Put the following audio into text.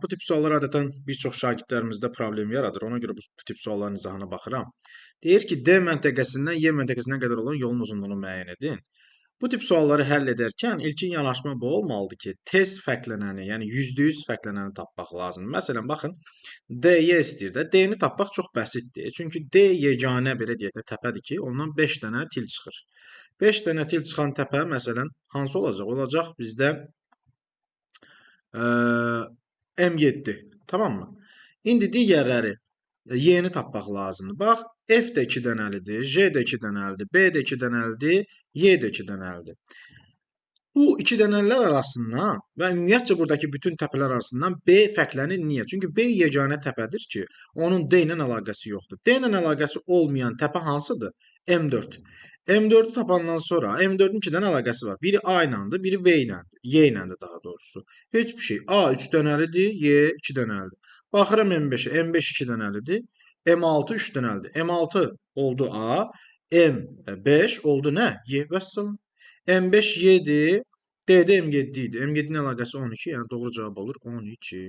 Bu tip suallar adətən bir çox şagirdlərimizdə problem yaradır. Ona görə bu tip sualların izahına baxıram. Deyir ki, D məntəqəsindən Y məntəqəsinə qədər olan yolun uzunluğunu müəyyən edin. Bu tip sualları həll edərkən ilkin yanaşma bu olmalıdır ki, tez fərqlənəni, yəni %100 fərqlənəni tapmaq lazımdır. Məsələn, baxın, D-yə istəyir də. D-ni tapmaq çox bəsitdir. Çünki D yeganə belə deyək də təpədir ki, ondan 5 dənə til çıxır. 5 dənə til çıxan təpə məsələn hansı olacaq? Olacaq bizdə M7. Tamammı? İndi digərləri Y-ni tapmaq lazımdır. Bax, F də 2 dənəlidir, J də 2 dənəlidir, B də 2 dənəlidir, Y də 2 dənəlidir. Bu iki dənəllər arasından və ümumiyyətcə buradakı bütün təpələr arasından B fərqlənir. Niyə? Çünki B yeganə təpədir ki, onun D ilə əlaqəsi yoxdur. D ilə əlaqəsi olmayan təpə hansıdır? M4. M4-ü tapandan sonra M4-ün 2 dənə əlaqəsi var. Biri A iləndir, biri B iləndir. Y iləndir daha doğrusu. Heç bir şey. A 3 dənəlidir, Y 2 dənəlidir. Baxıram M5-ə. M5 2 dənəlidir. M6 3 dənəlidir. M6 oldu A, M5 oldu nə? Y. Vəssalam. M5 7, D'də M7 idi. M7-nin əlaqəsi 12, yəni doğru cavab olur 12.